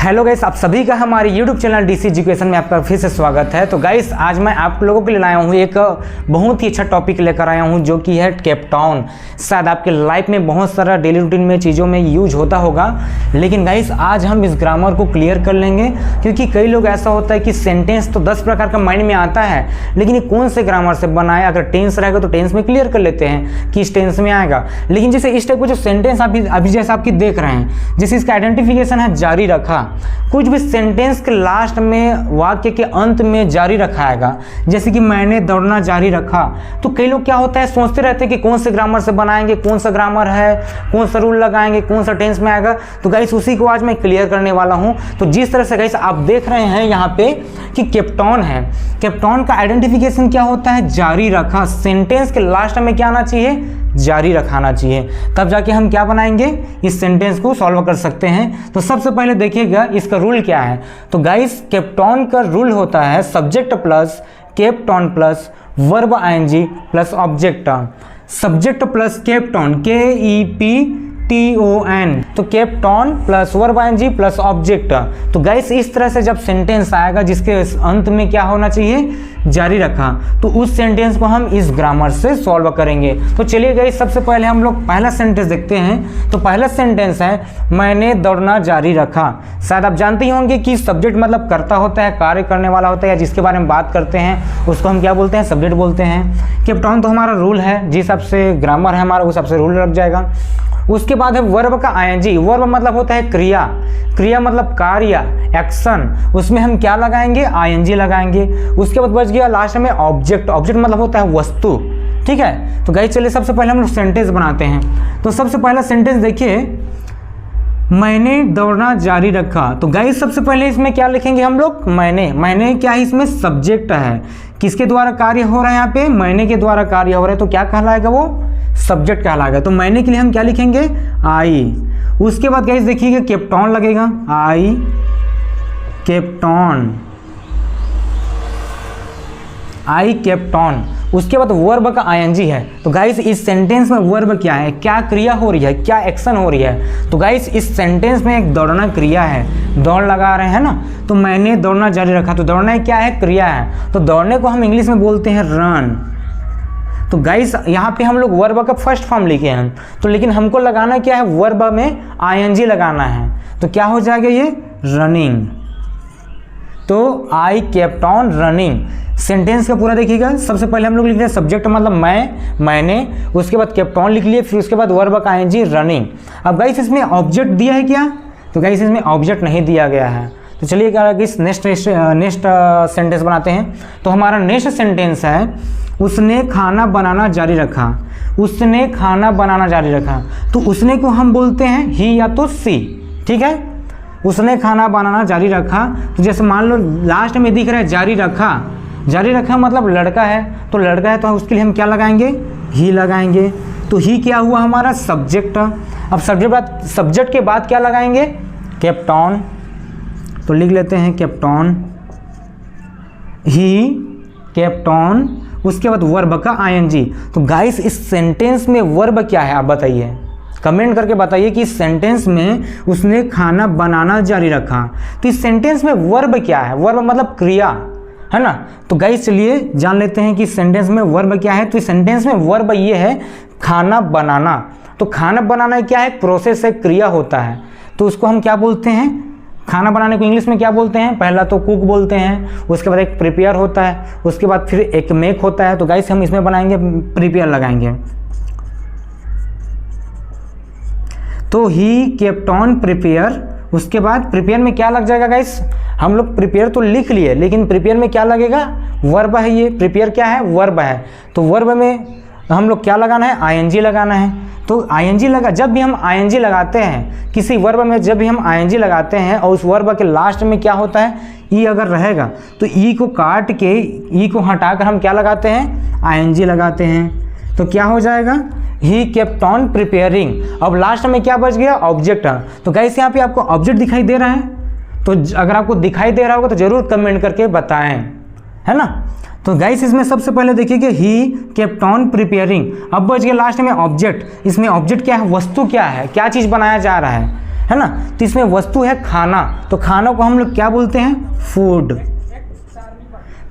Hello guys, आप सभी का हमारे YouTube चैनल DC एजुकेशन में आपका फिर से स्वागत है। तो गाइस, आज मैं आप लोगों के लिए लाया हूँ एक बहुत ही अच्छा टॉपिक लेकर आया हूँ, जो कि है कैप्टॉन। शायद आपके लाइफ में बहुत सारा डेली रूटीन में चीज़ों में यूज होता होगा, लेकिन गाइस आज हम इस ग्रामर को क्लियर कर लेंगे। क्योंकि कई लोग ऐसा होता है कि सेंटेंस तो 10 प्रकार का माइंड में आता है, लेकिन ये कौन से ग्रामर से बना है। अगर टेंस रहेगा तो टेंस में क्लियर कर लेते हैं कि इस टेंस में आएगा, लेकिन जैसे इस टाइप का जो सेंटेंस अभी जैसे आपकी देख रहे हैं, जैसे इसका आइडेंटिफिकेशन है जारी रखा। कुछ भी सेंटेंस के लास्ट में, वाक्य के अंत में जारी रखाएगा, जैसे कि मैंने दौड़ना जारी रखा। तो कई लोग क्या होता है, सोचते रहते हैं कि कौन से ग्रामर से बनाएंगे, कौन सा ग्रामर है, कौन सा रूल लगाएंगे, कौन सा टेंस में आएगा। तो गाइस उसी को आज मैं क्लियर करने वाला हूं। तो जिस तरह से गाइस आप देख रहे हैं यहाँ पे कि कैप्टॉन है, कैप्टॉन का आइडेंटिफिकेशन क्या होता है, जारी रखा। सेंटेंस के लास्ट में क्या आना चाहिए, जारी रखाना चाहिए, तब जाके हम क्या बनाएंगे, इस सेंटेंस को सॉल्व कर सकते हैं। तो सबसे पहले देखिएगा इसका रूल क्या है। तो गाइस कैप्टॉन का रूल होता है subject plus kept on plus verb I N G plus object. Subject plus kept on, KEPTON, तो kept on plus verb I N G plus object. तो गाइस इस तरह से जब सेंटेंस आएगा जिसके अंत में क्या होना चाहिए, जारी रखा, तो उस सेंटेंस को हम इस ग्रामर से सॉल्व करेंगे। तो चलिए गाइस सबसे पहले हम लोग पहला सेंटेंस देखते हैं। तो पहला सेंटेंस है मैंने दौड़ना जारी रखा। शायद आप जानते ही होंगे कि सब्जेक्ट मतलब करता होता है, कार्य करने वाला होता है, या जिसके बारे में बात करते हैं उसको हम क्या बोलते हैं, सब्जेक्ट बोलते हैं। कैप्टॉन तो हमारा रूल है, जिस हिसाब से ग्रामर है हमारा उस हिसाब से रूल लग जाएगा। उसके बाद है वर्ब का आईएनजी। वर्ब मतलब होता है क्रिया, क्रिया मतलब कार्य, एक्शन, उसमें हम क्या लगाएंगे, आईएनजी लगाएंगे। उसके बाद बच गया लास्ट में ऑब्जेक्ट। ऑब्जेक्ट मतलब होता है वस्तु, ठीक है। तो गाइस चलिए सबसे पहले हम लोग सेंटेंस बनाते हैं। तो सबसे पहला सेंटेंस देखिए, मैंने दौड़ना जारी रखा। तो गाइस सबसे पहले इसमें क्या लिखेंगे हम लोग, मैंने क्या है, इसमें सब्जेक्ट है, किसके द्वारा कार्य हो रहा है, यहाँ पे मैंने के द्वारा कार्य हो रहा है, तो क्या कहलाएगा, वो सब्जेक्ट कहलाएगा। तो मैंने के लिए हम क्या लिखेंगे, आई। उसके बाद गाइस देखिएगा कैप्टॉन लगेगा, आई कैप्टॉन, आई कैप्टॉन। उसके बाद वर्ब का आईएनजी है। तो गाइस इस सेंटेंस में वर्ब क्या है, क्या क्रिया हो रही है, क्या एक्शन हो रही है। तो गाइस इस सेंटेंस में एक दौड़ना क्रिया है, दौड़ लगा रहे हैं ना। तो मैंने दौड़ना जारी रखा, तो दौड़ना क्या है, क्रिया है। तो दौड़ने को हम इंग्लिश में बोलते हैं रन। तो गाइस यहाँ पे हम लोग वर्ब का फर्स्ट फॉर्म लिखे हैं, तो लेकिन हमको लगाना क्या है, वर्ब में आईएनजी लगाना है। तो क्या हो जाएगा ये, रनिंग। तो आई कैप्टॉन रनिंग। सेंटेंस का पूरा देखिएगा। सबसे पहले हम लोग लिख रहे हैं सब्जेक्ट मतलब मैंने, उसके बाद कैप्टॉन लिख लिए, फिर उसके बाद वर्ब का आईएनजी रनिंग। अब गाइस इसमें ऑब्जेक्ट दिया है क्या, तो गाइस इसमें ऑब्जेक्ट नहीं दिया गया है। तो चलिए गाइस नेक्स्ट सेंटेंस बनाते हैं। तो हमारा नेक्स्ट सेंटेंस है उसने खाना बनाना जारी रखा। उसने खाना बनाना जारी रखा, तो उसने को हम बोलते हैं ही या तो सी, ठीक है। उसने खाना बनाना जारी रखा। तो जैसे मान लो लास्ट में दिख रहा है जारी रखा, जारी रखा मतलब लड़का है, तो लड़का है तो उसके लिए हम क्या लगाएंगे, ही लगाएंगे। तो ही क्या हुआ हमारा, सब्जेक्ट। अब सब्जेक्ट के बाद क्या लगाएंगे, कैप्टॉन। तो लिख लेते हैं कैप्टॉन, ही कैप्टॉन। उसके बाद वर्ब का आईएनजी। तो गाइस इस सेंटेंस में वर्ब क्या है, आप बताइए, कमेंट करके बताइए कि इस सेंटेंस में उसने खाना बनाना जारी रखा। तो इस सेंटेंस में वर्ब क्या है, वर्ब मतलब क्रिया है ना। तो गाइस चलिए जान लेते हैं कि सेंटेंस में वर्ब क्या है। तो इस सेंटेंस में वर्ब ये है खाना बनाना। तो खाना बनाना क्या है, प्रोसेस है, क्रिया होता है। तो उसको हम क्या बोलते हैं, खाना बनाने को इंग्लिश में क्या बोलते हैं, पहला तो कुक बोलते हैं, उसके बाद एक प्रिपेयर होता है, उसके बाद फिर एक मेक होता है। तो गाइस हम इसमें बनाएंगे प्रिपेयर लगाएंगे। तो ही कैप्टॉन प्रिपेयर। उसके बाद प्रिपेयर में क्या लग जाएगा गाइस, हम लोग प्रिपेयर तो लिख लिए, लेकिन प्रिपेयर में क्या लगेगा, वर्ब है। ये प्रिपेयर क्या है, वर्ब है। तो वर्ब में हम लोग क्या लगाना है, आईएनजी लगाना है। तो आईएनजी लगा, जब भी हम आईएनजी लगाते हैं किसी वर्ब में, जब भी हम आईएनजी लगाते हैं और उस वर्ब के लास्ट में क्या होता है, ई अगर रहेगा, तो ई को काट के, ई को हटाकर हम क्या लगाते हैं, आईएनजी लगाते हैं। तो क्या हो जाएगा, ही केप्ट ऑन प्रिपेयरिंग। अब लास्ट में क्या बच गया, ऑब्जेक्ट। तो गाइस यहाँ पे आपको ऑब्जेक्ट दिखाई दे रहा है, तो अगर आपको दिखाई दे रहा होगा तो जरूर कमेंट करके बताएं, है ना। तो गाइस इसमें सबसे पहले देखिए कि ही केप्ट ऑन प्रिपेयरिंग। अब बच गया लास्ट में ऑब्जेक्ट। इसमें ऑब्जेक्ट क्या है, वस्तु क्या है, क्या चीज़ बनाया जा रहा है है ना। तो इसमें वस्तु है खाना, तो खाना को हम लोग क्या बोलते हैं, फूड।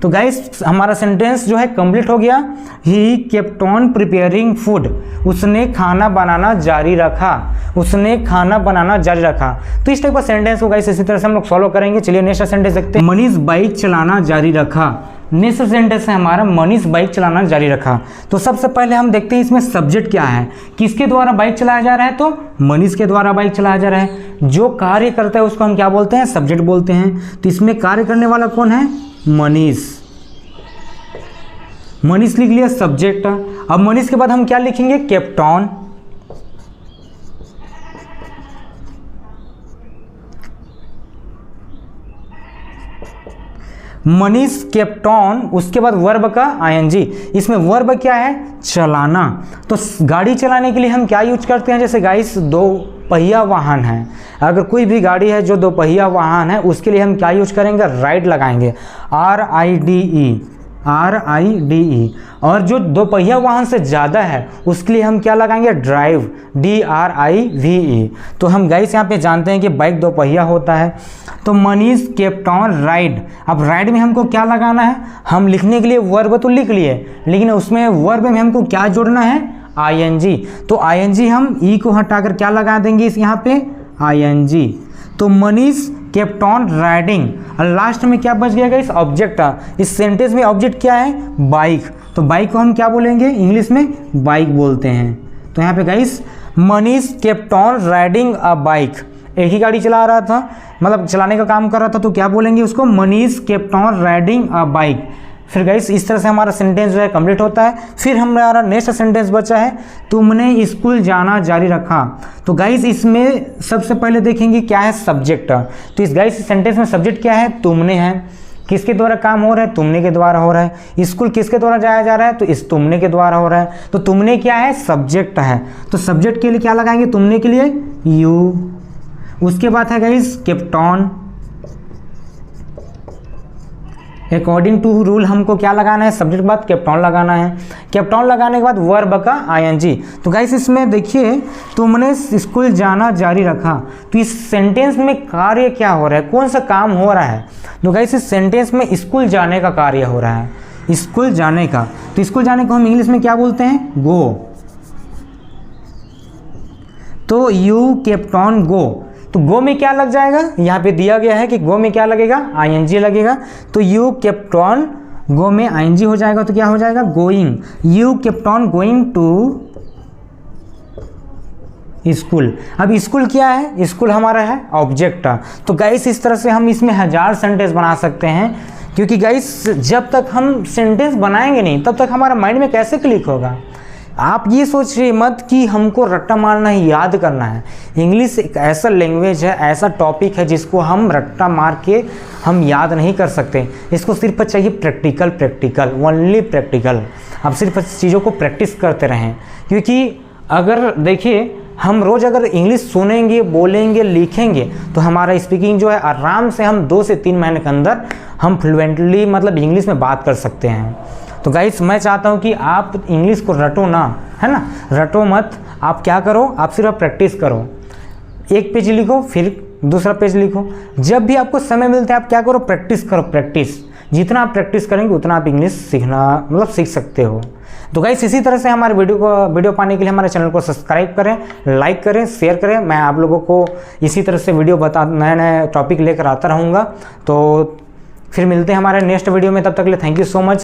तो गाइस हमारा सेंटेंस जो है कंप्लीट हो गया। He kept on preparing food, उसने खाना बनाना जारी रखा, उसने खाना बनाना जारी रखा। तो इस टाइप का सेंटेंस को गाइस इसी तरह से हम लोग सॉल्व करेंगे। चलिए नेक्स्ट सेंटेंस देखते हैं। मनीष बाइक चलाना जारी रखा। नेक्स्ट सेंटेंस है हमारा मनीष बाइक चलाना जारी रखा। तो सबसे पहले हम देखते हैं इसमें सब्जेक्ट क्या है, किसके द्वारा बाइक चलाया जा रहा है, तो मनीष के द्वारा बाइक चलाया जा रहा है। जो कार्य करता है उसको हम क्या बोलते हैं, सब्जेक्ट बोलते हैं। तो इसमें कार्य करने वाला कौन है, मनीष। मनीष लिख लिया सब्जेक्ट। अब मनीष के बाद हम क्या लिखेंगे, kept on. Manish kept on, उसके बाद वर्ब का आईएनजी। इसमें वर्ब क्या है, चलाना। तो गाड़ी चलाने के लिए हम क्या यूज करते हैं, जैसे गाइस दो पहिया वाहन है, अगर कोई भी गाड़ी है जो दो पहिया वाहन है उसके लिए हम क्या यूज करेंगे, राइड लगाएंगे, RIDE। और जो दो पहिया वाहन से ज़्यादा है उसके लिए हम क्या लगाएंगे, ड्राइव, DRIVE। तो हम गाइस यहाँ पे जानते हैं कि बाइक दो पहिया होता है। तो मनीष केप्ट ऑन राइड। अब राइड में हमको क्या लगाना है, हम लिखने के लिए वर्ब तो लिख लिए, लेकिन उसमें वर्ब में हमको क्या जोड़ना है, ING। तो ING हम ई को हटाकर क्या लगा देंगे इस यहाँ पे, ING। तो मनीष केप्ट ऑन राइडिंग। और लास्ट में क्या बच गया गाइस, ऑब्जेक्ट। इस सेंटेंस में ऑब्जेक्ट क्या है, बाइक। तो बाइक को हम क्या बोलेंगे, इंग्लिश में बाइक बोलते हैं। तो यहाँ पे guys Manish kept on riding a bike, एक ही गाड़ी चला रहा था, मतलब चलाने का काम कर रहा था, तो क्या बोलेंगे उसको, Manish kept on riding a bike. फिर गाइस इस तरह से हमारा सेंटेंस जो है कंप्लीट होता है। फिर हमारा नेक्स्ट सेंटेंस बचा है, तुमने स्कूल जाना जारी रखा। तो गाइस इसमें सबसे पहले देखेंगे क्या है, सब्जेक्ट। तो इस गाइस सेंटेंस में सब्जेक्ट क्या है, तुमने है। किसके द्वारा काम हो रहा है, तुमने के द्वारा हो रहा है। स्कूल किसके द्वारा जाया जा रहा है, तो इस तुमने के द्वारा हो रहा है। तो तुमने क्या है, सब्जेक्ट है। तो सब्जेक्ट के लिए क्या लगाएंगे, तुमने के लिए यू। उसके बाद है guys kept on. According to rule हमको क्या लगाना है, सब्जेक्ट के बाद केप्ट ऑन लगाना है। केप्ट ऑन लगाने के बाद वर्ब का ING। तो गाइस इसमें देखिए, तुमने स्कूल जाना जारी रखा। तो इस सेंटेंस में कार्य क्या हो रहा है, कौन सा काम हो रहा है, तो गाइस इस सेंटेंस में स्कूल जाने का कार्य हो रहा है, स्कूल जाने का। तो स्कूल जाने को हम इंग्लिश में क्या बोलते हैं, गो। तो यू केप्ट ऑन गो। तो गो में क्या लग जाएगा, यहाँ पे दिया गया है कि गो में क्या लगेगा, ING लगेगा। तो यू केप्ट ऑन गो में ING हो जाएगा, तो क्या हो जाएगा, going. You kept on going to school. अब स्कूल क्या है, स्कूल हमारा है ऑब्जेक्ट। तो गाइस इस तरह से हम इसमें 1000 सेंटेंस बना सकते हैं, क्योंकि गाइस जब तक हम सेंटेंस बनाएंगे नहीं तब तक हमारा माइंड में कैसे क्लिक होगा। आप ये सोचिए मत कि हमको रट्टा मारना ही याद करना है। इंग्लिश एक ऐसा लैंग्वेज है, ऐसा टॉपिक है जिसको हम रट्टा मार के हम याद नहीं कर सकते। इसको सिर्फ चाहिए प्रैक्टिकल, ओनली प्रैक्टिकल। आप सिर्फ चीज़ों को प्रैक्टिस करते रहें, क्योंकि अगर देखिए हम रोज़ अगर इंग्लिश सुनेंगे, बोलेंगे, लिखेंगे तो हमारा स्पीकिंग जो है आराम से हम 2 से 3 महीने के अंदर हम फ्लुएंटली मतलब इंग्लिश में बात कर सकते हैं। तो गाइस मैं चाहता हूँ कि आप इंग्लिश को रटो ना, है ना, रटो मत। आप क्या करो, आप सिर्फ प्रैक्टिस करो। एक पेज लिखो, फिर दूसरा पेज लिखो। जब भी आपको समय मिलता है आप क्या करो, प्रैक्टिस करो, प्रैक्टिस। जितना आप प्रैक्टिस करेंगे उतना आप इंग्लिश सीखना मतलब सीख सकते हो। तो गाइस इसी तरह से हमारे वीडियो पाने के लिए हमारे चैनल को सब्सक्राइब करें, लाइक करें, शेयर करें। मैं आप लोगों को इसी तरह से वीडियो नए टॉपिक लेकर आता रहूँगा। तो फिर मिलते हैं हमारे नेक्स्ट वीडियो में, तब तक के लिए थैंक यू सो मच।